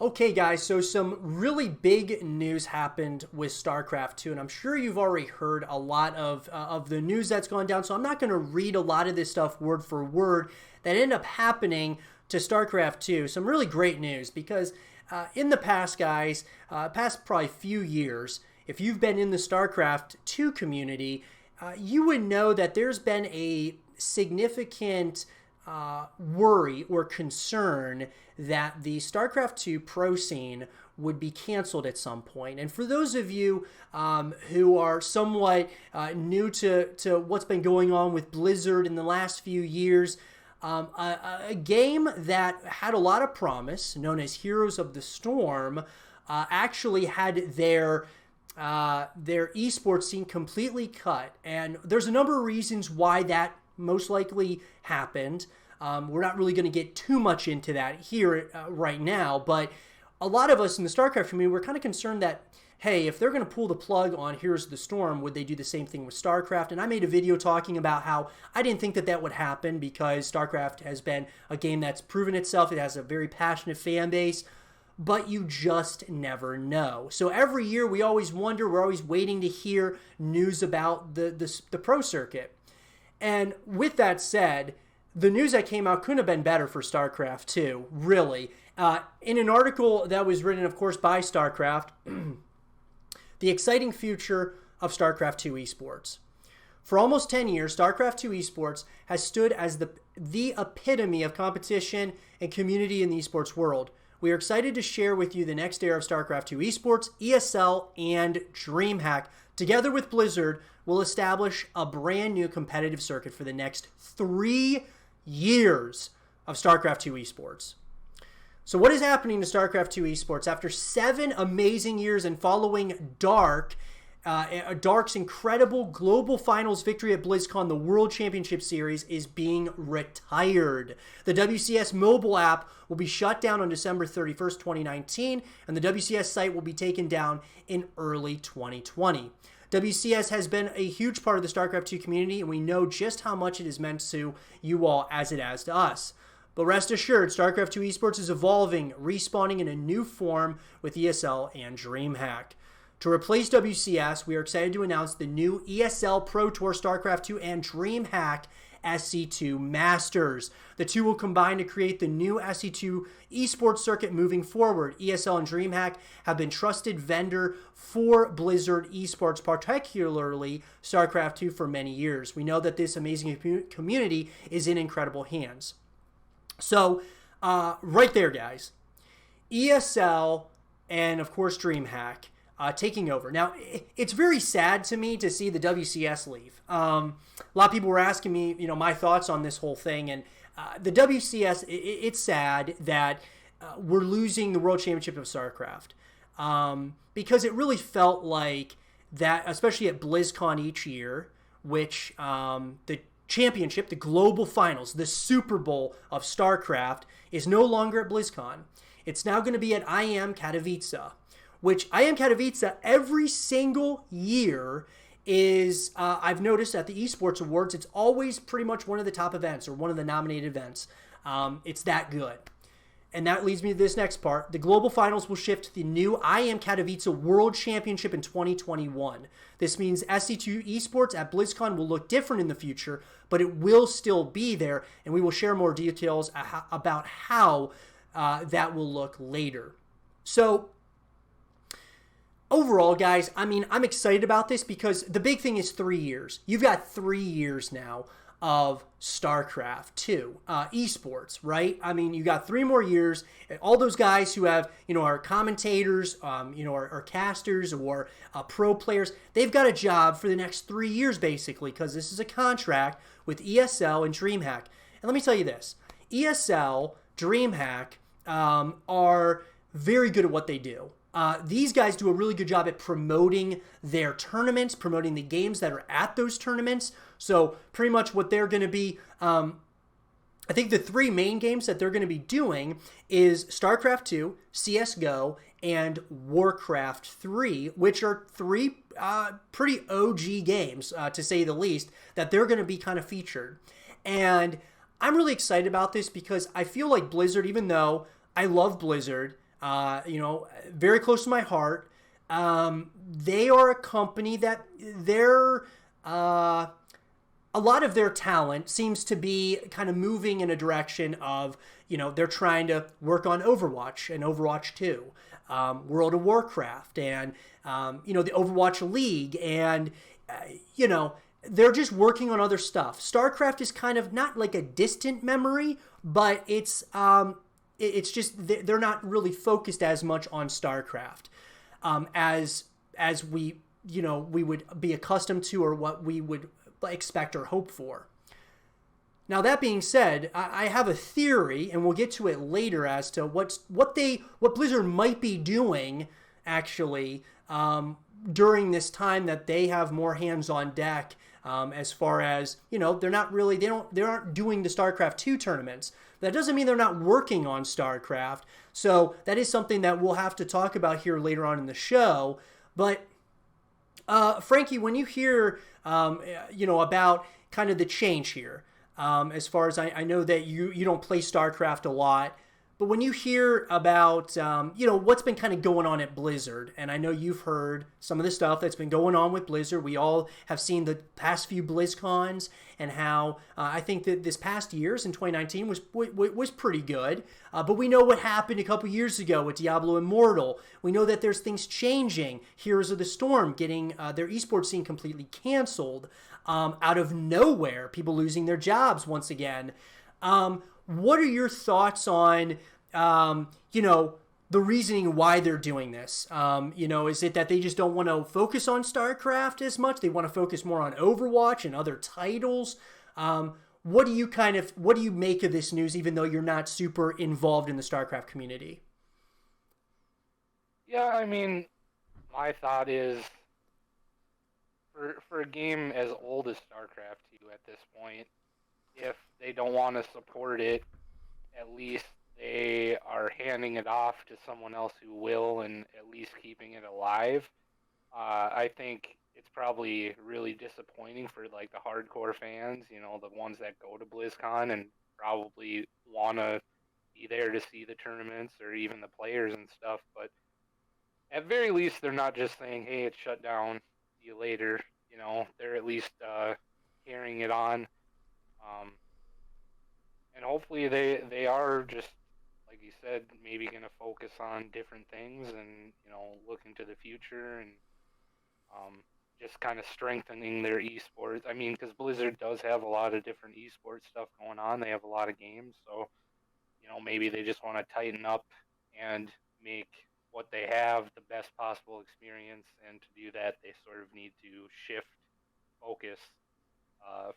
Okay, guys, so some really big news happened with StarCraft 2, and I'm sure you've already heard a lot of the news that's gone down, so I'm not going to read a lot of this stuff word for word that ended up happening to StarCraft 2. Some really great news because in the past, guys, past probably few years, if you've been in the StarCraft 2 community, you would know that there's been a significant worry or concern that the StarCraft 2 pro scene would be canceled at some point. And for those of you who are somewhat new to what's been going on with Blizzard in the last few years, a game that had a lot of promise, known as Heroes of the Storm, actually had their eSports scene completely cut. And there's a number of reasons why that most likely happened. We're not really going to get too much into that here right now, but a lot of us in the StarCraft community were kind of concerned that, hey, if they're going to pull the plug on Heroes of the Storm, would they do the same thing with StarCraft? And I made a video talking about how I didn't think that would happen because StarCraft has been a game that's proven itself. It has a very passionate fan base, but you just never know. So every year we always wonder, we're always waiting to hear news about the pro circuit. And with that said, the news that came out couldn't have been better for StarCraft 2, really. In an article that was written, of course, by StarCraft, the exciting future of StarCraft 2 eSports. For almost 10 years, StarCraft 2 eSports has stood as the epitome of competition and community in the esports world. We are excited to share with you the next era of StarCraft 2 eSports, ESL, and DreamHack. Together with Blizzard, will establish a brand new competitive circuit for the next 3 years of StarCraft 2 eSports. So what is happening to StarCraft 2 eSports? After 7 amazing years and following Dark's incredible global finals victory at BlizzCon, the World Championship Series is being retired. The WCS mobile app will be shut down on December 31st, 2019, and the WCS site will be taken down in early 2020. WCS has been a huge part of the StarCraft 2 community, and we know just how much it has meant to you all as it has to us. But rest assured, StarCraft 2 eSports is evolving, respawning in a new form with ESL and DreamHack. To replace WCS, we are excited to announce the new ESL Pro Tour StarCraft 2 and DreamHack SC2 Masters. The two will combine to create the new SC2 esports circuit moving forward. ESL and DreamHack have been trusted vendor for Blizzard esports, particularly StarCraft 2, for many years. We know that this amazing community is in incredible hands. So, right there, guys. ESL and, of course, DreamHack taking over. Now, it's very sad to me to see the WCS leave. A lot of people were asking me, my thoughts on this whole thing, and the WCS, it's sad that we're losing the World Championship of StarCraft because it really felt like that, especially at BlizzCon each year, which the championship, the global finals, the Super Bowl of StarCraft is no longer at BlizzCon. It's now going to be at IM Katowice, which IM Katowice every single year is, I've noticed at the Esports Awards, it's always pretty much one of the top events or one of the nominated events. It's that good. And that leads me to this next part. The global finals will shift to the new IM Katowice World Championship in 2021. This means SC2 Esports at BlizzCon will look different in the future, but it will still be there, and we will share more details about how that will look later. So, overall, guys, I'm excited about this because the big thing is 3 years. You've got 3 years now of StarCraft 2 esports, right? You got 3 more years. All those guys who have, are commentators, are casters or pro players, they've got a job for the next 3 years, basically, because this is a contract with ESL and DreamHack. And let me tell you this, ESL, DreamHack are very good at what they do. These guys do a really good job at promoting their tournaments, promoting the games that are at those tournaments. So pretty much what they're going to be, I think the 3 main games that they're going to be doing is StarCraft 2, CSGO, and Warcraft 3, which are 3 pretty OG games, to say the least, that they're going to be kind of featured. And I'm really excited about this because I feel like Blizzard, even though I love Blizzard, very close to my heart. They are a company that a lot of their talent seems to be kind of moving in a direction of, they're trying to work on Overwatch and Overwatch 2, World of Warcraft, and, the Overwatch League. And, they're just working on other stuff. StarCraft is kind of not like a distant memory, but it's just they're not really focused as much on StarCraft as we would be accustomed to, or what we would expect or hope for. Now, that being said, I have a theory, and we'll get to it later, as to what Blizzard might be doing actually during this time that they have more hands on deck. As far as, they aren't doing the StarCraft 2 tournaments. That doesn't mean they're not working on StarCraft. So that is something that we'll have to talk about here later on in the show. But Frankie, when you hear, about kind of the change here, as far as I know that you don't play StarCraft a lot, but when you hear about, what's been kind of going on at Blizzard, and I know you've heard some of the stuff that's been going on with Blizzard. We all have seen the past few BlizzCons, and how I think that this past year's in 2019 was pretty good. But we know what happened a couple years ago with Diablo Immortal. We know that there's things changing. Heroes of the Storm getting their eSports scene completely canceled out of nowhere. People losing their jobs once again. What are your thoughts on, the reasoning why they're doing this? Is it that they just don't want to focus on StarCraft as much? They want to focus more on Overwatch and other titles? What do you make of this news, even though you're not super involved in the StarCraft community? Yeah, I mean, my thought is, for a game as old as StarCraft 2 at this point, if they don't want to support it, at least they are handing it off to someone else who will, and at least keeping it alive. I think it's probably really disappointing for like the hardcore fans, the ones that go to BlizzCon and probably want to be there to see the tournaments or even the players and stuff. But at very least, they're not just saying, "Hey, it's shut down. See you later." They're at least carrying it on. And hopefully they are just, like you said, maybe going to focus on different things and, look into the future and just kind of strengthening their esports. I mean, because Blizzard does have a lot of different esports stuff going on. They have a lot of games. So, maybe they just want to tighten up and make what they have the best possible experience. And to do that, they sort of need to shift focus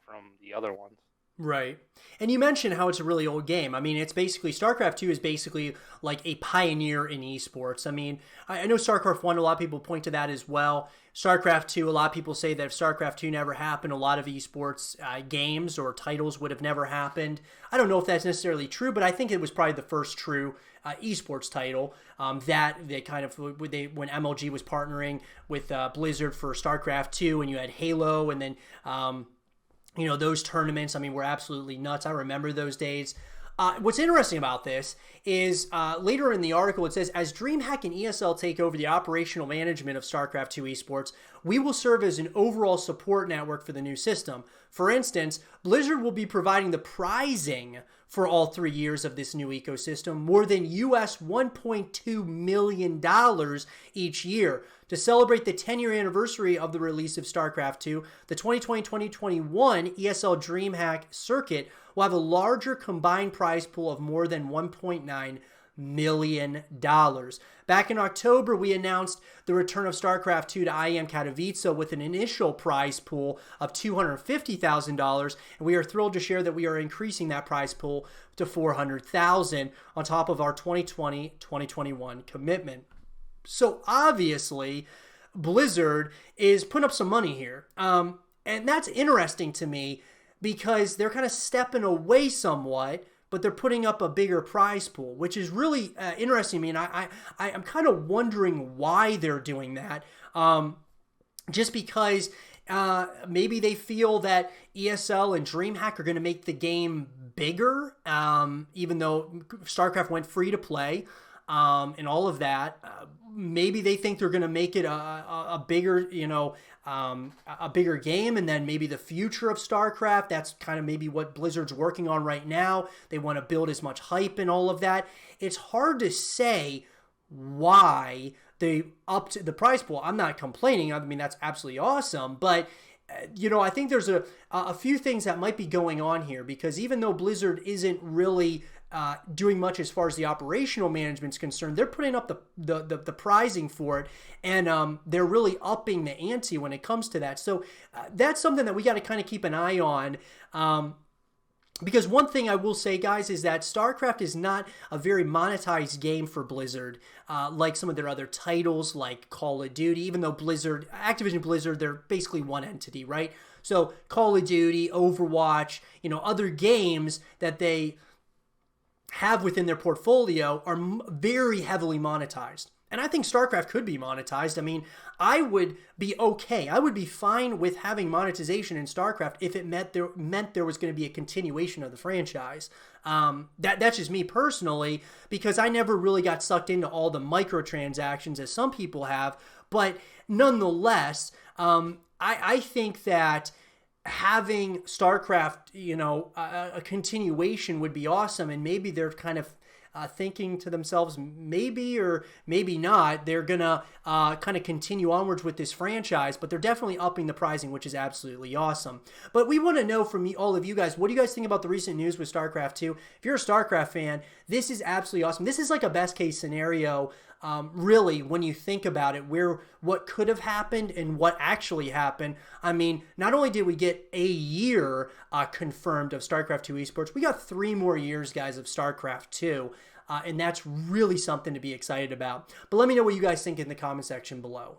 from the other ones. Right. And you mentioned how it's a really old game. I mean, it's basically, StarCraft 2 is basically like a pioneer in esports. I mean, I know StarCraft 1, a lot of people point to that as well. StarCraft 2, a lot of people say that if StarCraft 2 never happened, a lot of esports games or titles would have never happened. I don't know if that's necessarily true, but I think it was probably the first true esports title that they kind of, when MLG was partnering with Blizzard for StarCraft 2, and you had Halo, and then those tournaments, I mean, were absolutely nuts. I remember those days. What's interesting about this is later in the article, it says, as DreamHack and ESL take over the operational management of StarCraft 2 esports, we will serve as an overall support network for the new system. For instance, Blizzard will be providing the prizing for all 3 years of this new ecosystem, more than US $1.2 million each year. To celebrate the 10-year anniversary of the release of StarCraft 2, the 2020-2021 ESL DreamHack circuit will have a larger combined prize pool of more than $1.9 million. Back in October, we announced the return of StarCraft 2 to IEM Katowice with an initial prize pool of $250,000, and we are thrilled to share that we are increasing that prize pool to $400,000 on top of our 2020-2021 commitment. So obviously, Blizzard is putting up some money here. And that's interesting to me because they're kind of stepping away somewhat, but they're putting up a bigger prize pool, which is really interesting to me. And I'm kind of wondering why they're doing that. Just because maybe they feel that ESL and DreamHack are going to make the game bigger, even though StarCraft went free to play. and all of that. Maybe they think they're going to make it a bigger, a bigger game, and then maybe the future of StarCraft. That's kind of maybe what Blizzard's working on right now. They want to build as much hype and all of that. It's hard to say why they upped the price pool. I'm not complaining. I mean, that's absolutely awesome, but I think there's a few things that might be going on here, because even though Blizzard isn't really doing much as far as the operational management's concerned, they're putting up the pricing for it, and they're really upping the ante when it comes to that. So that's something that we got to kind of keep an eye on. Because one thing I will say, guys, is that StarCraft is not a very monetized game for Blizzard, like some of their other titles, like Call of Duty. Even though Activision Blizzard, they're basically one entity, right? So Call of Duty, Overwatch, other games that they have within their portfolio are very heavily monetized. And I think StarCraft could be monetized. I mean, I would be okay. I would be fine with having monetization in StarCraft if it meant there was going to be a continuation of the franchise. That's just me personally, because I never really got sucked into all the microtransactions as some people have. But nonetheless, I think that having StarCraft, a continuation would be awesome, and maybe they're kind of thinking to themselves, maybe or maybe not, they're gonna kind of continue onwards with this franchise, but they're definitely upping the pricing, which is absolutely awesome. But we want to know from all of you guys, what do you guys think about the recent news with StarCraft 2? If you're a StarCraft fan, this is absolutely awesome. This is like a best case scenario, really, when you think about it, what could have happened and what actually happened. I mean, not only did we get a year confirmed of StarCraft 2 eSports, we got 3 more years, guys, of StarCraft 2. And that's really something to be excited about. But let me know what you guys think in the comment section below.